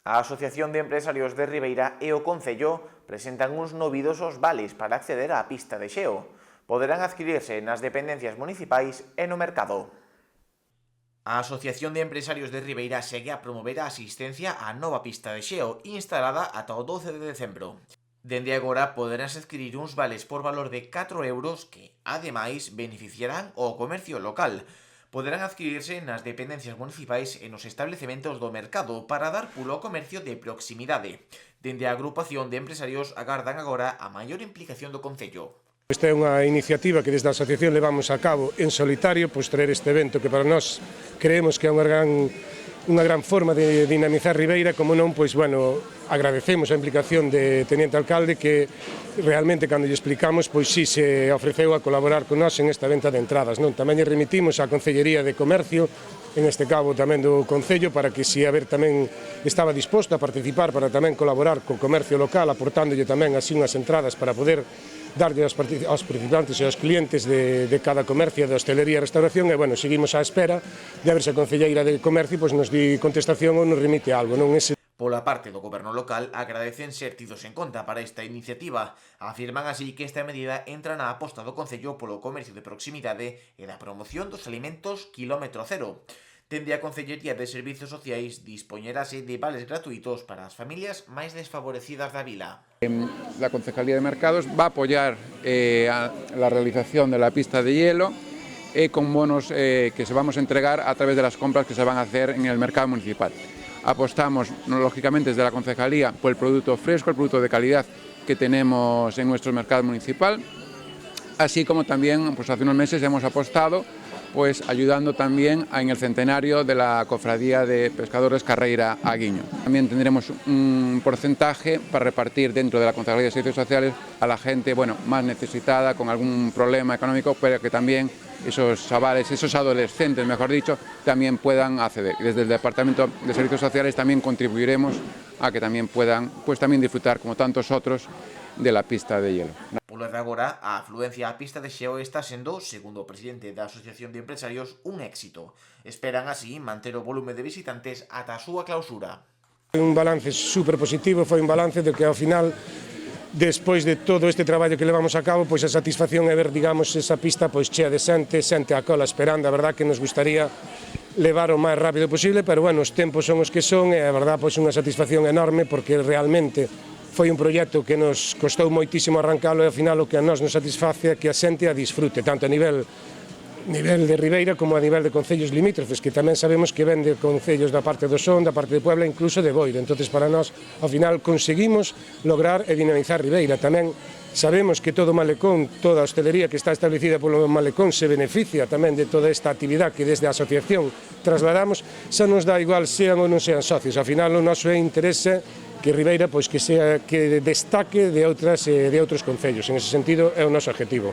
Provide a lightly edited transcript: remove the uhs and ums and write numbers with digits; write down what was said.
A Asociación de Empresarios de Ribeira e o Concello presentan uns novidosos vales para acceder á pista de xeo. Poderán adquirirse nas dependencias municipais e no mercado. A Asociación de Empresarios de Ribeira segue a promover a asistencia á nova pista de xeo instalada ata o 12 de decembro. Dende agora poderánse adquirir uns vales por valor de 4 euros que, ademais, beneficiarán ao comercio local. Poderán adquirirse nas dependencias municipais e nos establecementos do mercado para dar pulo ao comercio de proximidade. Dende a agrupación de empresarios agardan agora a maior implicación do Concello. Esta é unha iniciativa que desde a asociación levamos a cabo en solitario, pois traer este evento que para nós creemos que é unha gran forma de dinamizar Ribeira, como non, pois, bueno, agradecemos a implicación de Teniente Alcalde que realmente cando lle explicamos, pois sí se ofreceu a colaborar con nós en esta venta de entradas, non? Tamén lle remitimos á Concellería de Comercio, en este cabo tamén do Concello, para que si a ver tamén estaba disposto a participar, para tamén colaborar co comercio local, aportándolle tamén así unhas entradas para poder darlle aos participantes e aos clientes de cada comercio, de hostelería e restauración, e, bueno, seguimos á espera de a ver se a Concelleira de Comercio pois nos di contestación ou nos remite algo, non? Pola parte do goberno local agradecen ser tidos en conta para esta iniciativa. Afirman así que esta medida entra na aposta do Concello polo comercio de proximidade e da promoción dos alimentos quilómetro cero. Dende a Concellería de Servizos Sociais dispoñerase de vales gratuitos para as familias máis desfavorecidas da vila. La Concejalía de Mercados va a apoyar la realización de la pista de hielo con bonos que se vamos a entregar a través de las compras que se van a hacer en el mercado municipal. Apostamos, lógicamente, desde la Concejalía por el producto fresco, el producto de calidad que tenemos en nuestro mercado municipal, así como también pues hace unos meses hemos apostado pues ayudando también en el centenario de la Cofradía de Pescadores Carreira Aguiño. También tendremos un porcentaje para repartir dentro de la Concejalía de Servicios Sociales a la gente, bueno, más necesitada, con algún problema económico, pero que también esos chavales, esos adolescentes, mejor dicho, también puedan acceder. Desde el Departamento de Servicios Sociales también contribuiremos a que también puedan pues también disfrutar, como tantos otros, de la pista de hielo. Polo de agora, a afluencia á pista de xeo está sendo, segundo o presidente da Asociación de Empresarios, un éxito. Esperan así manter o volume de visitantes ata a súa clausura. Un balance super positivo, foi un balance de que ao final, despois de todo este traballo que levamos a cabo, pois a satisfacción é ver, digamos, esa pista pois chea de xente a cola esperando. A verdad que nos gustaría levar o máis rápido posible, pero bueno, os tempos son os que son e a verdad pois unha satisfacción enorme porque realmente foi un proxecto que nos costou moitísimo arrancalo e ao final o que a nós nos satisface é que a xente a disfrute, tanto a nivel de Ribeira como a nivel de concellos limítrofes, que tamén sabemos que ven de concellos da parte do Son, da parte de Puebla, incluso de Boiro. Entonces, para nós, ao final, conseguimos lograr e dinamizar Ribeira. Tamén sabemos que todo o malecón, toda a hostelería que está establecida polo malecón se beneficia tamén de toda esta actividade que desde a asociación trasladamos. Xa nos dá igual sean ou non sean socios. Ao final, o noso interese que Ribeira pois que destaque de outros concellos. En ese sentido é o noso objetivo.